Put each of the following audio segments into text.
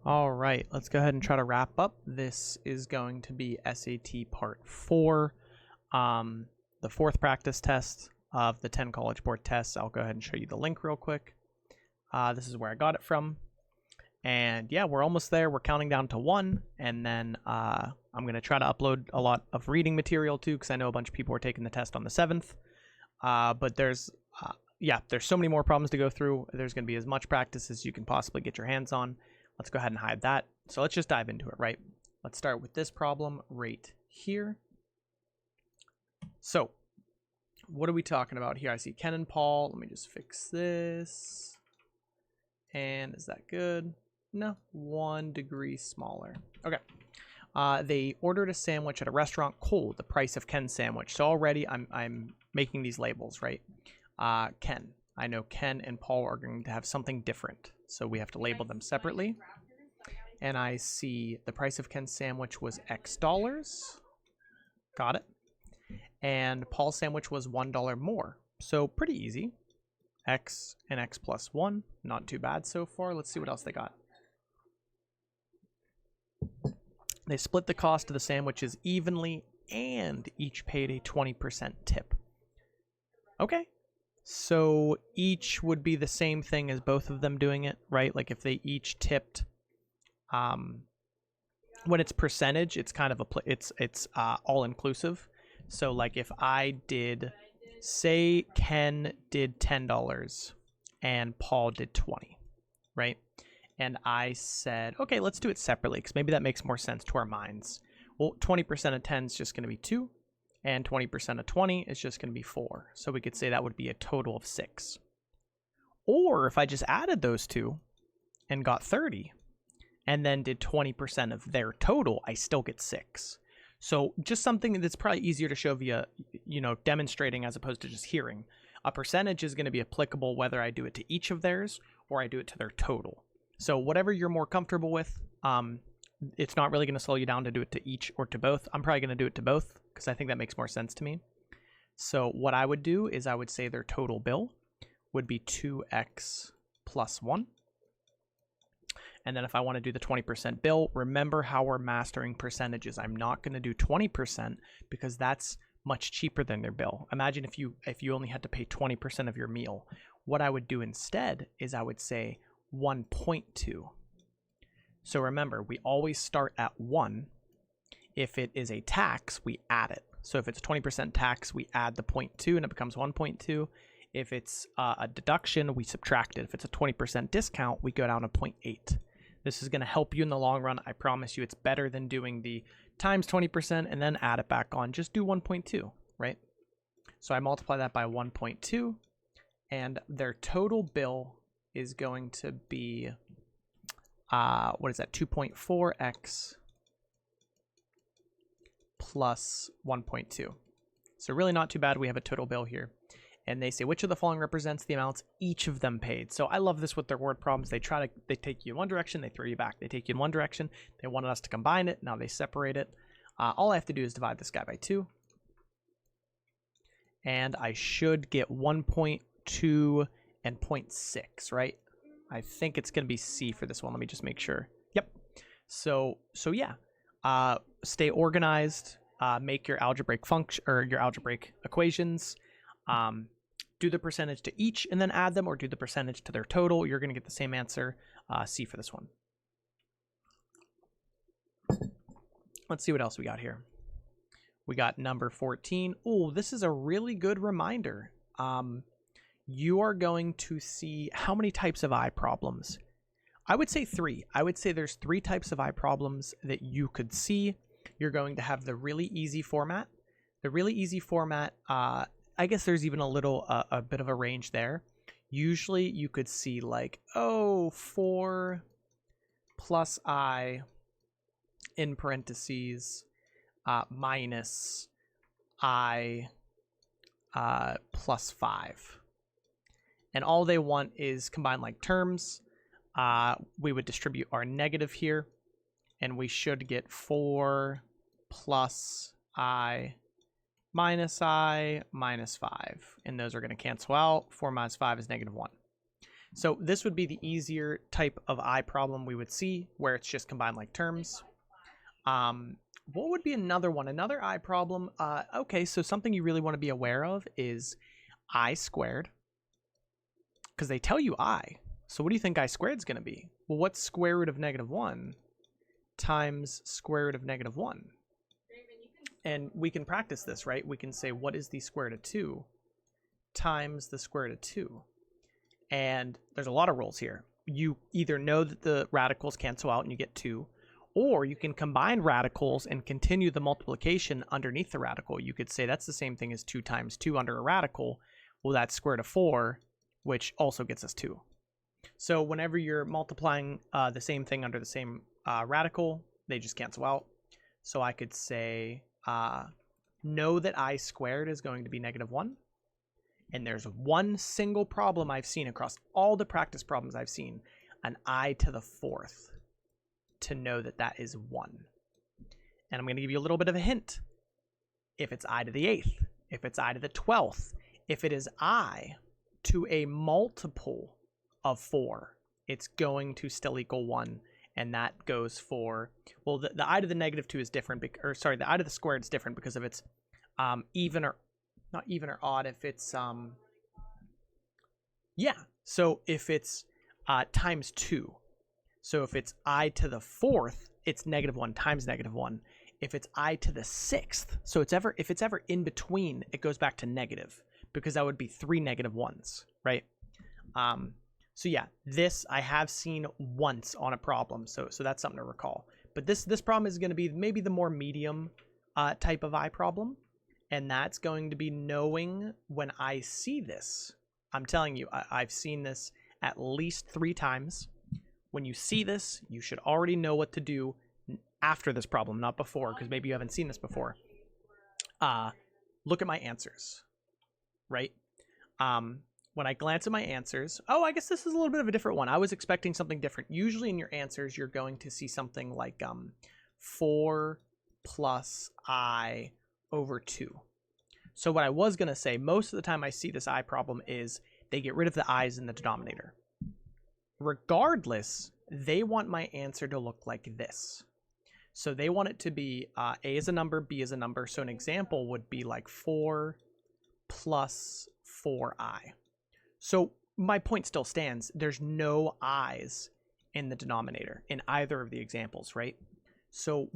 All right, let's go ahead and try to wrap up. This is going to be SAT Part 4, the fourth practice test of the 10 College Board tests. I'll go ahead and show you the link real quick. This is where I got it from. And yeah, we're almost there. We're counting down to 1, and then I'm going to try to upload a lot of reading material too, because I know a bunch of people are taking the test on the 7th. But there's so many more problems to go through. There's going to be as much practice as you can possibly get your hands on. Let's go ahead and hide that. So let's just dive into it, right? Let's start with this problem right here. So what are we talking about here? I see Ken and Paul. Let me just fix this. And is that good? No, 1 degree smaller. Okay. They ordered a sandwich at a restaurant cold, the price of Ken's sandwich. So already I'm making these labels, right? Ken. I know Ken and Paul are going to have something different, so we have to label them separately. And I see the price of Ken's sandwich was X dollars. Got it. And Paul's sandwich was $1 more. So pretty easy. X and X plus 1. Not too bad so far. Let's see what else they got. They split the cost of the sandwiches evenly and each paid a 20% tip. Okay. So each would be the same thing as both of them doing it, right? Like if they each tipped, when it's percentage, it's kind of it's all inclusive. So like if I did, say Ken did $10 and Paul did 20, right? And I said, okay, let's do it separately because maybe that makes more sense to our minds. Well, 20% of 10 is just going to be 2. And 20% of 20 is just going to be 4. So we could say that would be a total of 6. Or if I just added those two and got 30 and then did 20% of their total, I still get 6. So just something that's probably easier to show via, demonstrating as opposed to just hearing. A percentage is going to be applicable whether I do it to each of theirs or I do it to their total. So whatever you're more comfortable with, it's not really going to slow you down to do it to each or to both. I'm probably going to do it to both because I think that makes more sense to me. So what I would do is I would say their total bill would be 2x plus 1. And then if I want to do the 20% bill, remember how we're mastering percentages. I'm not going to do 20% because that's much cheaper than their bill. Imagine if you only had to pay 20% of your meal. What I would do instead is I would say 1.2. So remember, we always start at 1. If it is a tax, we add it. So if it's 20% tax, we add the 0.2 and it becomes 1.2. If it's a deduction, we subtract it. If it's a 20% discount, we go down to 0.8. This is going to help you in the long run. I promise you it's better than doing the times 20% and then add it back on. Just do 1.2, right? So I multiply that by 1.2 and their total bill is going to be, what is that, 2.4x plus 1.2. So really not too bad. We have a total bill here. And they say, which of the following represents the amounts each of them paid? So I love this with their word problems. They take you in one direction, they throw you back. They take you in one direction. They wanted us to combine it. Now they separate it. All I have to do is divide this guy by 2. And I should get 1.2 and 0.6, right? I think it's going to be C for this one. Let me just make sure. Yep. So yeah. Stay organized. Make your algebraic function or your algebraic equations. Do the percentage to each and then add them, or do the percentage to their total. You're going to get the same answer. C for this one. Let's see what else we got here. We got number 14. Oh, this is a really good reminder. You are going to see how many types of I problems. I would say 3. I would say there's 3 types of I problems that you could see. You're going to have the really easy format. The really easy format, I guess there's even a bit of a range there. Usually you could see like, 4 plus I in parentheses minus I plus 5. And all they want is combine like terms. We would distribute our negative here, and we should get 4 plus I minus 5. And those are going to cancel out. 4 minus 5 is -1. So this would be the easier type of I problem we would see, where it's just combined like terms. What would be another one? Another I problem. Okay, so something you really want to be aware of is I squared, because they tell you I. So what do you think I squared is going to be? Well, what's square root of -1 times square root of -1? And we can practice this, right? We can say, what is the square root of 2 times the square root of 2? And there's a lot of rules here. You either know that the radicals cancel out and you get 2, or you can combine radicals and continue the multiplication underneath the radical. You could say that's the same thing as 2 times 2 under a radical. Well, that's square root of 4, which also gets us 2. So whenever you're multiplying the same thing under the same radical, they just cancel out. So I could say, know that I squared is going to be -1. And there's one single problem I've seen across all the practice problems I've seen, an I to the 4th, to know that that is 1. And I'm going to give you a little bit of a hint. If it's I to the 8th, if it's I to the 12th, if it is I to a multiple of 4, it's going to still equal 1. And that goes for, well, the I to the -2 is different, or sorry, the I to the squared is different because of its even or, not even or odd, if it's, yeah, so if it's times 2. So if it's I to the 4th, it's -1 times -1. If it's I to the 6th, so if it's ever in between, it goes back to negative, because that would be 3 -1s, right? So yeah, this I have seen once on a problem, so that's something to recall. But this problem is going to be maybe the more medium type of I problem, and that's going to be knowing when I see this. I'm telling you, I've seen this at least 3 times. When you see this, you should already know what to do after this problem, not before, because maybe you haven't seen this before. Look at my answers, right? When I glance at my answers, oh, I guess this is a little bit of a different one. I was expecting something different. Usually in your answers, you're going to see something like 4 plus I over 2. So what I was going to say, most of the time I see this I problem is they get rid of the i's in the denominator. Regardless, they want my answer to look like this. So they want it to be A is a number, B is a number. So an example would be like 4 plus 4i. So my point still stands. There's no i's in the denominator in either of the examples, right? So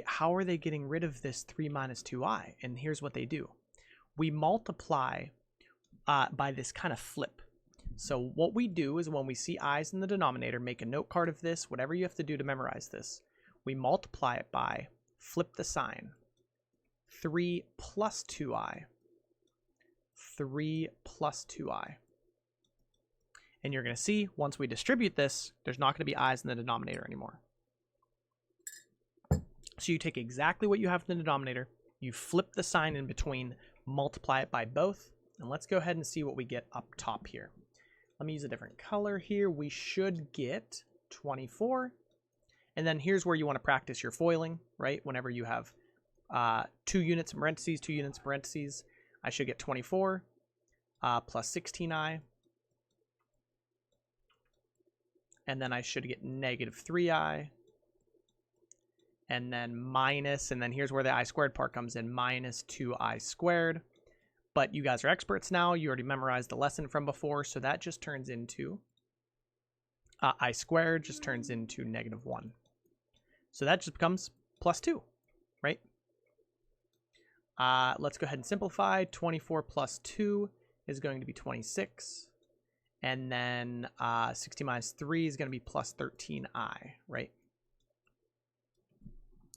how are they getting rid of this 3 minus 2i? And here's what they do. We multiply by this kind of flip. So what we do is when we see i's in the denominator, make a note card of this, whatever you have to do to memorize this. We multiply it by, flip the sign, 3 plus 2i. 3 plus 2i. And you're going to see, once we distribute this, there's not going to be i's in the denominator anymore. So you take exactly what you have in the denominator, you flip the sign in between, multiply it by both, and let's go ahead and see what we get up top here. Let me use a different color here. We should get 24. And then here's where you want to practice your foiling, right? Whenever you have 2 units in parentheses, 2 units in parentheses, I should get 24 plus 16i. And then I should get -3i. And then minus, and then here's where the I squared part comes in, minus 2i squared. But you guys are experts now. You already memorized the lesson from before, so that just turns into, I squared just turns into -1. So that just becomes plus 2, right? Let's go ahead and simplify. 24 plus 2 is going to be 26. And then 60 minus 3 is going to be plus 13i, right?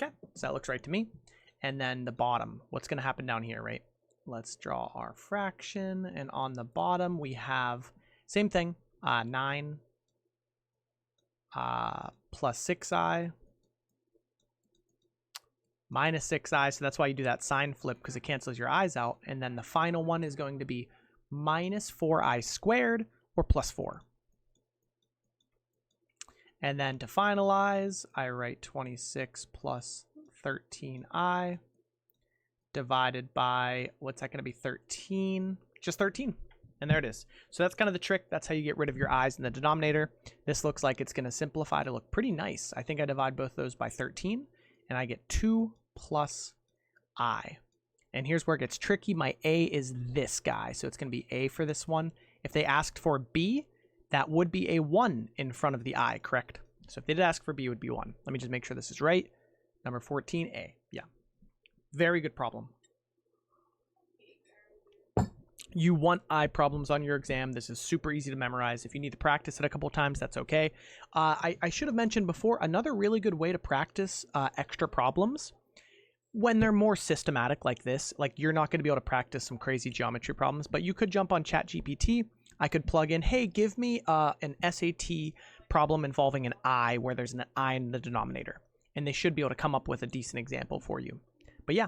Okay, so that looks right to me. And then the bottom, what's going to happen down here, right? Let's draw our fraction. And on the bottom, we have same thing, 9 plus 6i minus 6i. So that's why you do that sign flip, because it cancels your i's out. And then the final one is going to be minus 4i squared or plus 4. And then to finalize, I write 26 plus 13i divided by, what's that going to be, 13? Just 13. And there it is. So that's kind of the trick. That's how you get rid of your i's in the denominator. This looks like it's going to simplify to look pretty nice. I think I divide both those by 13, and I get 2 plus I. And here's where it gets tricky. My a is this guy, so it's going to be a for this one. If they asked for b, that would be a 1 in front of the I, correct? So if they did ask for b, it would be 1. Let me just make sure this is right. Number 14, a. Yeah. Very good problem. You want I problems on your exam. This is super easy to memorize. If you need to practice it a couple times, that's okay. I should have mentioned before, another really good way to practice extra problems when they're more systematic like this, like you're not going to be able to practice some crazy geometry problems, but you could jump on ChatGPT. I could plug in, hey, give me an SAT problem involving an I where there's an I in the denominator. And they should be able to come up with a decent example for you. But yeah,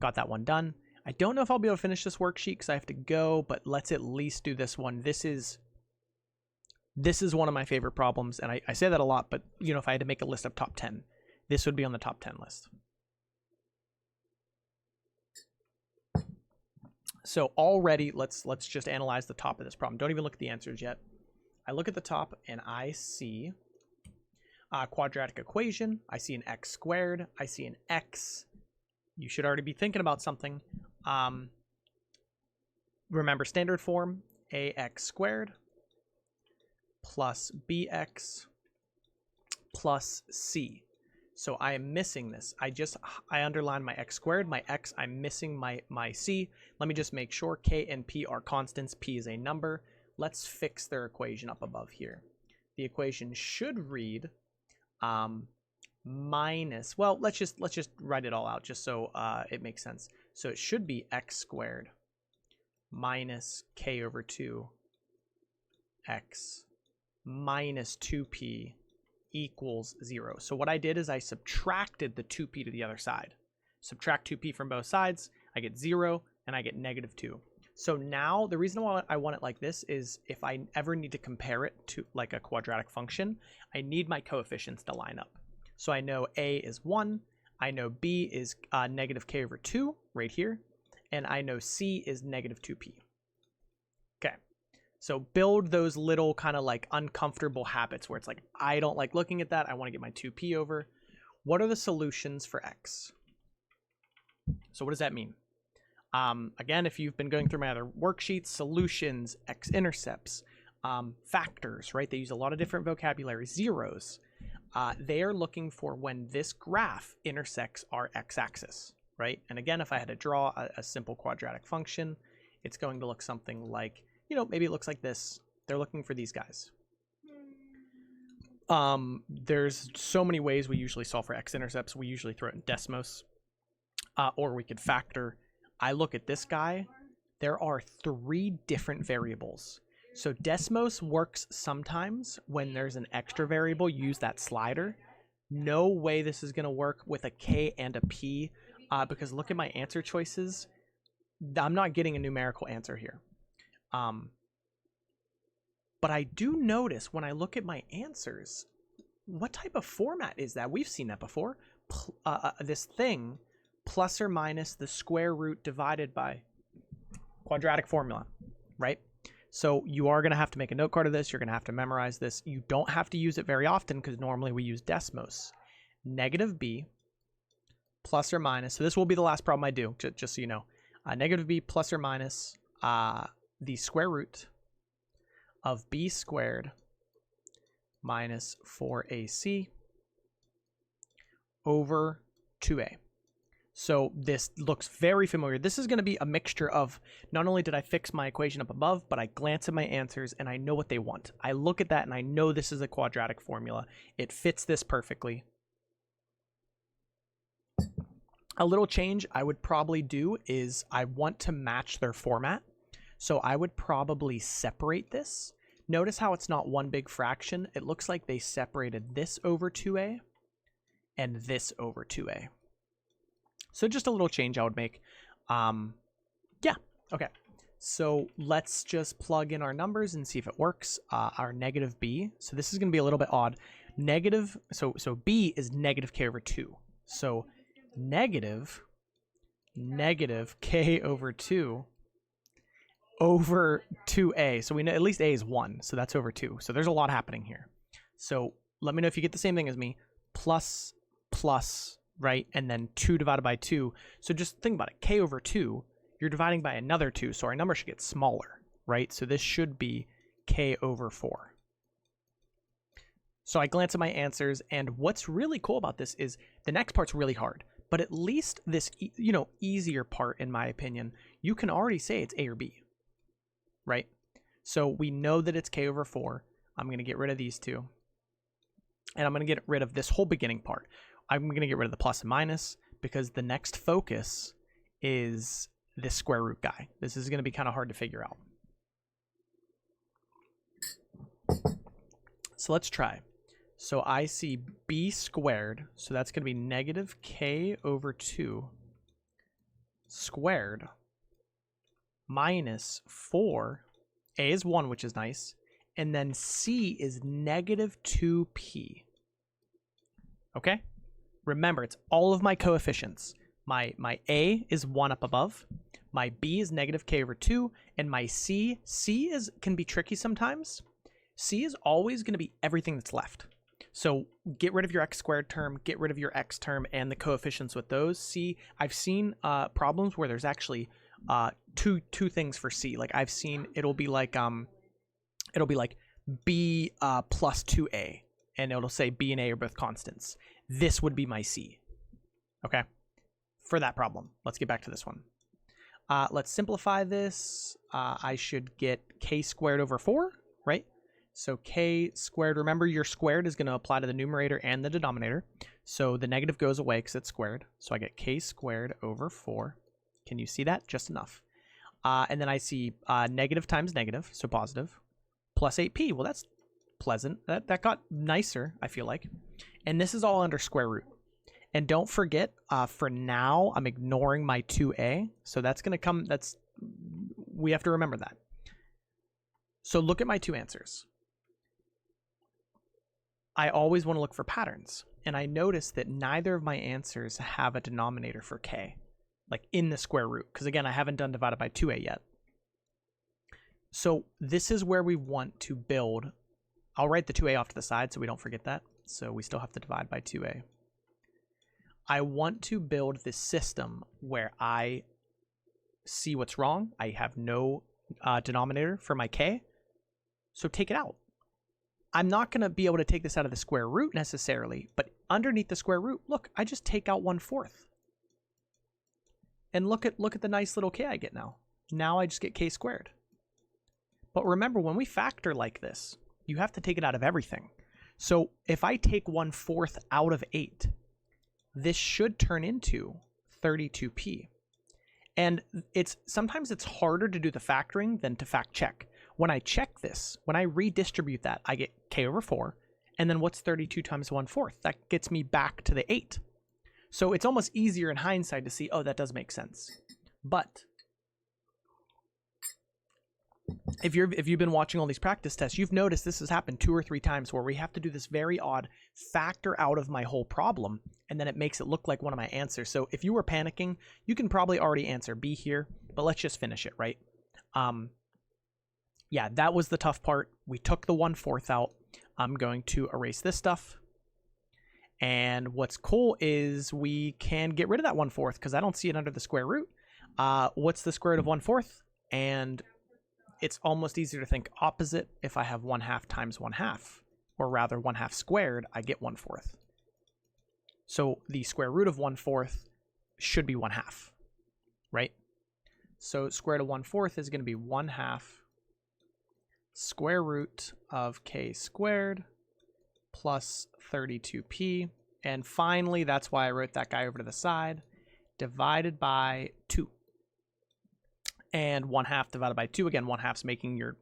got that one done. I don't know if I'll be able to finish this worksheet because I have to go, but let's at least do this one. This is one of my favorite problems, and I say that a lot, but you know, if I had to make a list of top 10, this would be on the top 10 list. So already, let's just analyze the top of this problem. Don't even look at the answers yet. I look at the top and I see a quadratic equation. I see an x squared. I see an x. You should already be thinking about something. Remember standard form, ax squared plus bx plus c. So I am missing this. I underlined my x squared, my x, I'm missing my c. Let me just make sure k and p are constants. P is a number. Let's fix their equation up above here. The equation should read minus, well, let's just write it all out just so it makes sense. So it should be x squared minus k over 2 x minus 2p equals 0. So what I did is I subtracted the 2p to the other side. Subtract 2p from both sides, I get 0, and I get negative 2. So now, the reason why I want it like this is if I ever need to compare it to like a quadratic function, I need my coefficients to line up. So I know a is 1, I know b is negative k over 2, right here, and I know c is negative 2p. Okay. So build those little kind of like uncomfortable habits where it's like, I don't like looking at that. I want to get my 2p over. What are the solutions for x? So what does that mean? Again, if you've been going through my other worksheets, solutions, x-intercepts, factors, right? They use a lot of different vocabulary, zeros. They are looking for when this graph intersects our x-axis, right? And again, if I had to draw a simple quadratic function, it's going to look something like, you know, maybe it looks like this. They're looking for these guys. There's so many ways we usually solve for x-intercepts. We usually throw it in Desmos, or we could factor. I look at this guy. There are 3 different variables. So Desmos works sometimes when there's an extra variable. Use that slider. No way this is going to work with a k and a p, because look at my answer choices. I'm not getting a numerical answer here. But I do notice when I look at my answers, what type of format is that? We've seen that before. This thing, plus or minus the square root divided by quadratic formula, right? So you are going to have to make a note card of this. You're going to have to memorize this. You don't have to use it very often because normally we use Desmos. Negative b plus or minus. So this will be the last problem I do, just so you know. Negative b plus or minus the square root of b squared minus 4ac over 2a. So this looks very familiar. This is going to be a mixture of not only did I fix my equation up above, but I glance at my answers and I know what they want. I look at that and I know this is a quadratic formula. It fits this perfectly. A little change I would probably do is I want to match their format. So I would probably separate this. Notice how it's not one big fraction. It looks like they separated this over 2a and this over 2a. So just a little change I would make. Yeah, okay. So let's just plug in our numbers and see if it works. Our negative b, so this is going to be a little bit odd. Negative, so b is negative k over 2. So negative k over 2 over 2a. So we know at least a is 1, so that's over 2. So there's a lot happening here. So let me know if you get the same thing as me. Plus, right? And then 2 divided by 2. So just think about it. K over 2, you're dividing by another 2, so our number should get smaller, right? So this should be k over 4. So I glance at my answers, and what's really cool about this is the next part's really hard. But at least this, easier part, in my opinion, you can already say it's A or B, right? So we know that it's k over 4. I'm going to get rid of these two. And I'm going to get rid of this whole beginning part. I'm going to get rid of the plus and minus because the next focus is this square root guy. This is going to be kind of hard to figure out. So let's try. So I see b squared, so that's going to be negative k over 2 squared minus 4. A is 1, which is nice. And then c is negative 2p. Okay? Remember, it's all of my coefficients. My a is 1 up above. My b is negative k over 2. And my c can be tricky sometimes. C is always going to be everything that's left. So get rid of your x squared term, get rid of your x term, and the coefficients with those. C, I've seen problems where there's actually two things for C. Like I've seen it'll be like b plus 2a, and it'll say b and a are both constants. This would be my C. Okay, for that problem. Let's get back to this one. Let's simplify this. I should get k squared over 4, right? So k squared, remember your squared is going to apply to the numerator and the denominator. So the negative goes away because it's squared. So I get k squared over 4. Can you see that? Just enough. And then I see negative times negative, so positive, plus 8p. Well, that's pleasant. That got nicer, I feel like. And this is all under square root. And don't forget, for now, I'm ignoring my 2a. So that's going to come, we have to remember that. So look at my two answers. I always want to look for patterns, and I notice that neither of my answers have a denominator for k, like in the square root, because again, I haven't done divided by 2a yet. So this is where we want to build. I'll write the 2a off to the side so we don't forget that. So we still have to divide by 2a. I want to build this system where I see what's wrong. I have no denominator for my k, so take it out. I'm not going to be able to take this out of the square root necessarily, but underneath the square root, look, I just take out 1/4. And look at the nice little k I get now. Now I just get k squared. But remember, when we factor like this, you have to take it out of everything. So if I take 1/4 out of 8, this should turn into 32p. And sometimes it's harder to do the factoring than to fact check. When I check this, when I redistribute that, I get k over 4. And then what's 32 times 1/4? That gets me back to the 8. So it's almost easier in hindsight to see, oh, that does make sense. But if you've been watching all these practice tests, you've noticed this has happened 2 or 3 times where we have to do this very odd factor out of my whole problem, and then it makes it look like one of my answers. So if you were panicking, you can probably already answer B here, but let's just finish it, right? Yeah, that was the tough part. We took the 1/4 out. I'm going to erase this stuff. And what's cool is we can get rid of that 1/4 because I don't see it under the square root. What's the square root of 1/4? And it's almost easier to think opposite. If I have 1/2 times 1/2, or rather 1/2 squared, I get 1/4. So the square root of 1/4 should be 1/2, right? So square root of 1/4 is going to be 1/2 square root of k squared plus 32p. And finally, that's why I wrote that guy over to the side, divided by 2. And 1/2 divided by 2, again, 1/2's making your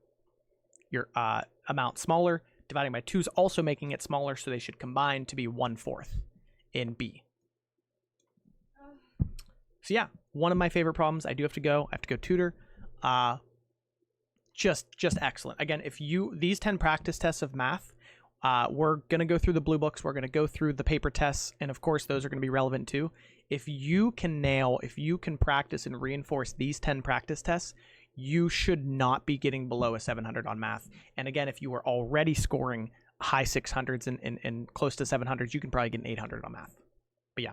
amount smaller. Dividing by 2 is also making it smaller, so they should combine to be 1/4 in B. So yeah, one of my favorite problems. I do have to go. I have to go tutor. Just excellent. Again, if these 10 practice tests of math, we're going to go through the blue books. We're going to go through the paper tests. And of course, those are going to be relevant too. If you can practice and reinforce these 10 practice tests, you should not be getting below a 700 on math. And again, if you were already scoring high 600s and close to 700s, you can probably get an 800 on math. But yeah,